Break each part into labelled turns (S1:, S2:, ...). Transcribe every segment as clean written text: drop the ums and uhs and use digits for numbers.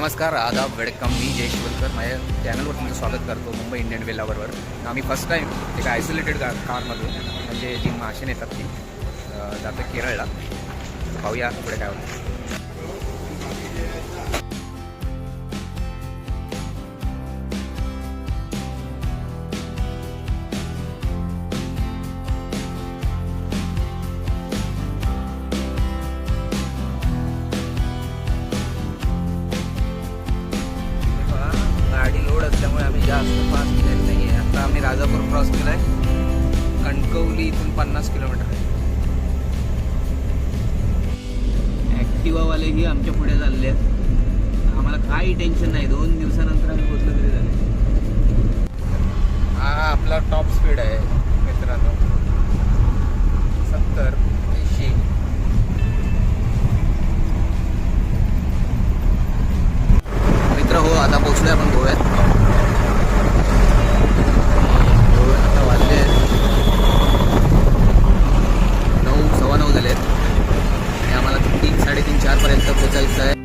S1: नमस्कार, आदाब, वेलकम. मी जय शिवलकर. माझ्या चॅनलवर तुमचं स्वागत करतो मुंबई इंडियन वेलावरवर. आम्ही फर्स्ट टाईम एका आयसोलेटेड कारमधून म्हणजे जी मासे नेतात ती जातं केरळला. पाहूया पुढे काय होतं. गाडी लोड असल्यामुळे आम्ही जास्त फास्ट घेत नाही आहे. आता आम्ही राजापूर क्रॉस केला आहे. कणकवली इथून 50 किलोमीटर आहे. ॲक्टिवावालेही आमच्या पुढे चालले आहेत. आम्हाला काही टेन्शन नाही. 2 दिवसानंतर आम्ही पोचलो तरी झाले. हा आपला टॉप स्पीड आहे मित्रांनो, 70-80. मित्र हो, आता पोचलोय आपण गोव्यात. आता वाजले 9, 9:15 झाले आहेत आणि आम्हाला 3, 3:30, 4 पर्यंत पोचायचं आहे.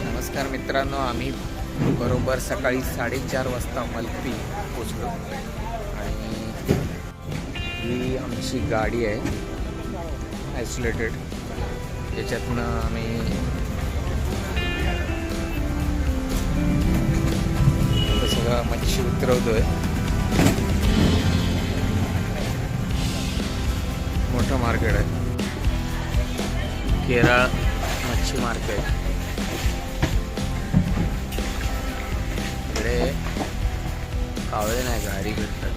S1: नमस्कार मित्रांनो, आम्ही बरोबर सकाळी 4:30 वाजता मलपी पोचलो आणि ही आमची गाडी आहे आयसोलेटेड. त्याच्यातून आम्ही सगळं मच्छी उतरवतोय. मोठं मार्केट आहे, केरळ मच्छी मार्केट. इकडे कावळे नाही, घारी भेटतात.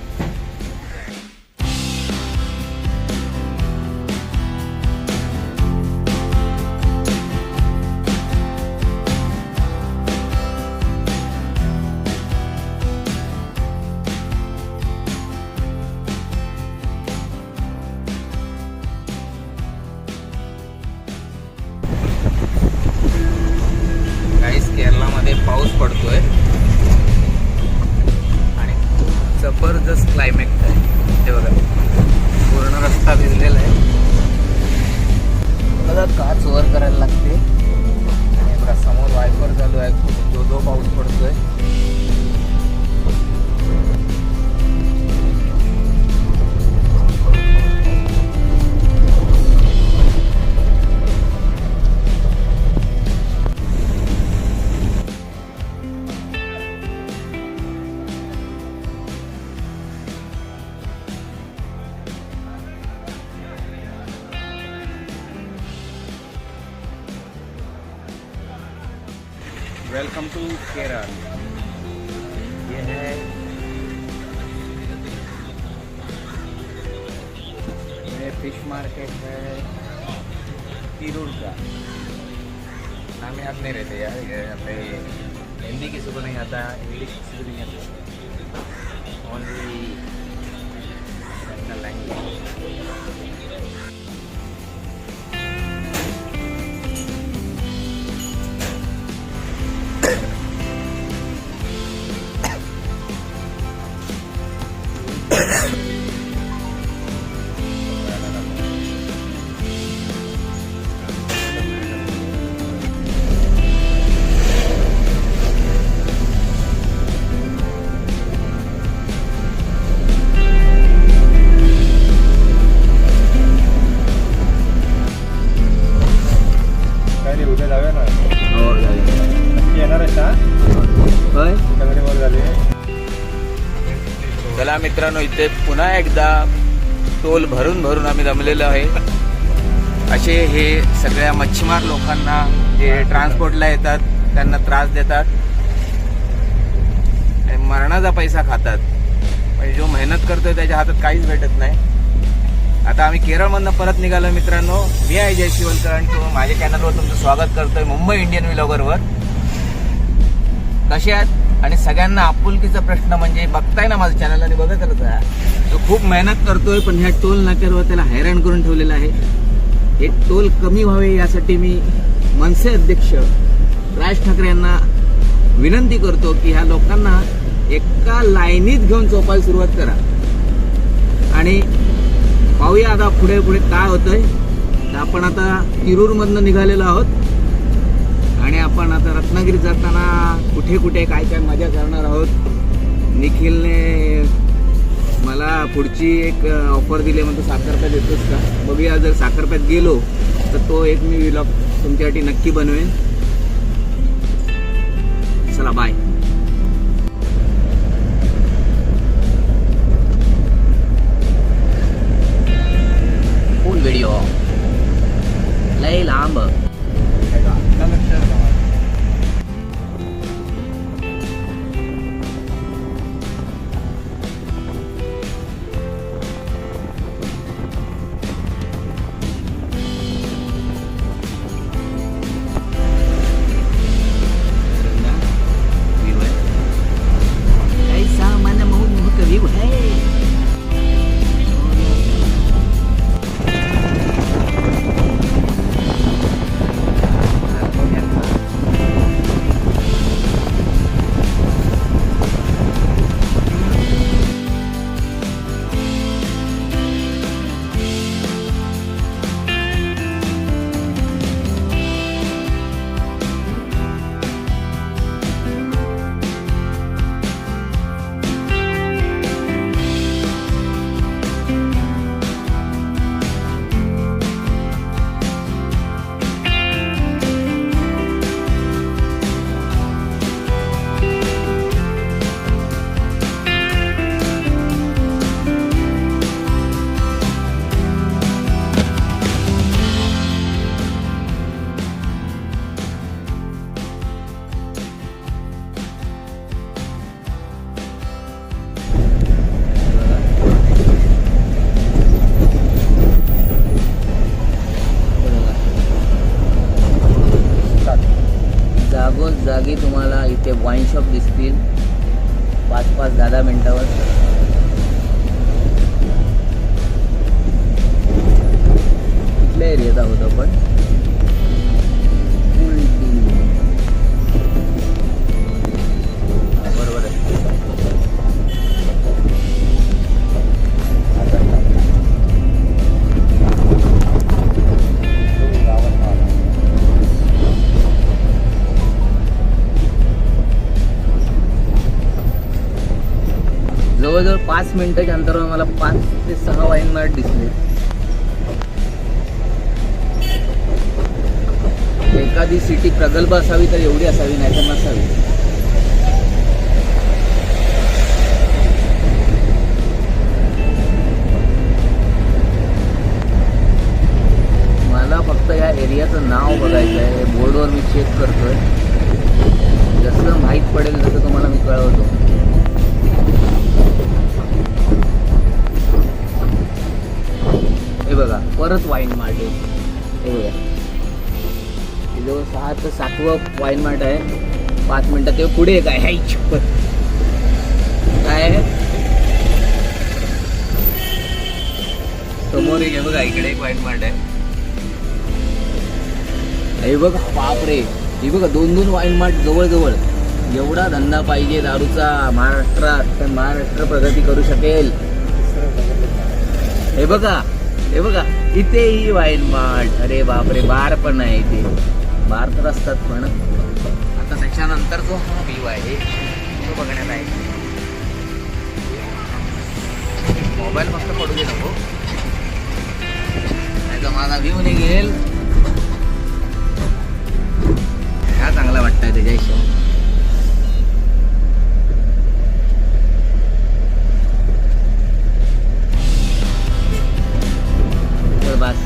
S1: गाईस, केरळामध्ये पाऊस पडतोय आणि जबरदस्त क्लायमेट आहे. ते बघा, पूर्ण रस्ता भिजलेला आहे. बघा, काच वर करायला लागते आणि बघा समोर वायपर चालू आहे. खूप जो पाऊस पडतोय. Welcome to Kerala. ये है ये फिश मार्केट है तिरूर का. नाम याद नहीं रहते यार. यहाँ पे हिंदी किसी को नहीं आता, इंग्लिश किसी को नहीं आता, ओनली नेशनल लैंग्वेज. चला मित्रांनो, इथे पुन्हा एकदा टोल भरून भरून आम्ही जमलेलो आहे. असे हे सगळ्या मच्छीमार लोकांना जे ट्रान्सपोर्टला येतात त्यांना त्रास देतात आणि मरणाचा पैसा खातात. म्हणजे जो मेहनत करतोय त्याच्या हातात काहीच भेटत नाही. आता आम्ही केरळमधनं परत निघालो मित्रांनो. मी आहे जय शिवलकर आणि तो माझ्या चॅनलवर तुमचं स्वागत करतोय मुंबई इंडियन व्लॉगरवर. कसे आहात? आणि सगळ्यांना आपुलकीचा प्रश्न म्हणजे बघताय ना माझं चॅनल आणि बघत राहता. तो खूप मेहनत करतोय पण ह्या टोल नाक्यावर त्याला हैराण करून ठेवलेलं आहे. हे टोल कमी व्हावे यासाठी मी मनसे अध्यक्ष राज ठाकरे यांना विनंती करतो की ह्या लोकांना एका लाईनीत घेऊन चोपायला सुरुवात करा आणि पाहूया आता पुढे पुढे काय होतंय. तर आपण आता तिरूरमधनं निघालेलो आहोत आणि आपण आता रत्नागिरीत जाताना कुठे कुठे काय काय मजा करणार आहोत. निखिलने मला पुढची एक ऑफर दिली म्हणतो साखरप्यात येतोच का. बघूया जर साखरप्यात गेलो तर तो एक मी व्लॉग तुमच्यासाठी नक्की बनवेन. चला बाय. फुल व्हिडिओ लय लांब. जागी तुम्हाला इथे वाईन शॉप दिसतील 5-10 मिनिटावर. कुठल्या एरियात आहोत आपण? बरोबर आहे. जवळजवळ 5 मिनिटाच्या अंतरावर मला 5 ते 6 वाईन मार्ट दिसले. एखादी सिटी प्रगल्भ असावी तर एवढी असावी, नाही तर नसावी. मला फक्त या एरियाचं नाव बघायचं आहे. बोर्डवर मी चेक करतोय. जसं माहीत पडेल तसं तुम्हाला मी कळवतो. हे बघा परत वाईन मार्ट आहे. हे बघा जवळ 6 ते 7वं वाईन मार्ट आहे. 5 मिनिटात ते पुढे काय हाय चिप्पत काय समोर एक. हे बघा इकडे एक वाईन मार्ट आहे. हे बघा बापरे. हे बघा 2-2 वाईन मार्ट जवळ जवळ. एवढा धंदा पाहिजे दारूचा महाराष्ट्रात तर महाराष्ट्र प्रगती करू शकेल. हे बघा हे बघा इथेही वाईन मार्ट. अरे बापरे. बार पण आहे इथे. बार तर असतात पण आता त्याच्यानंतर जो हा व्ह्यू आहे तो बघण्यात आहे. मोबाईल फक्त पडू दे नको नाही तर माझा व्ह्यू निघेल. हा चांगला वाटतंय त्याच्या हिशोब. बस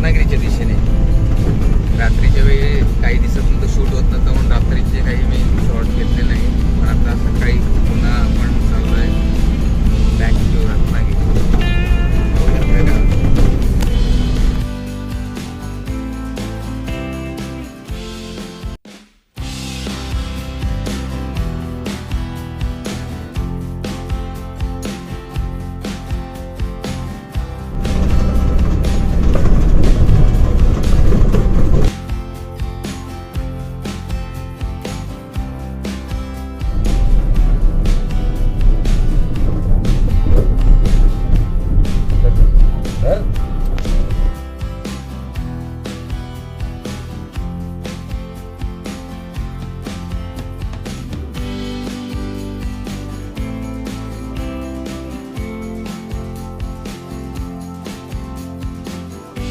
S1: रत्नागिरीच्या दिशेने. रात्रीच्या वेळी काही दिसत नव्हतं, शूट होत नव्हतं म्हणून रात्रीचे काही मी शॉर्ट घेतले नाही. पण आता सकाळी पुन्हा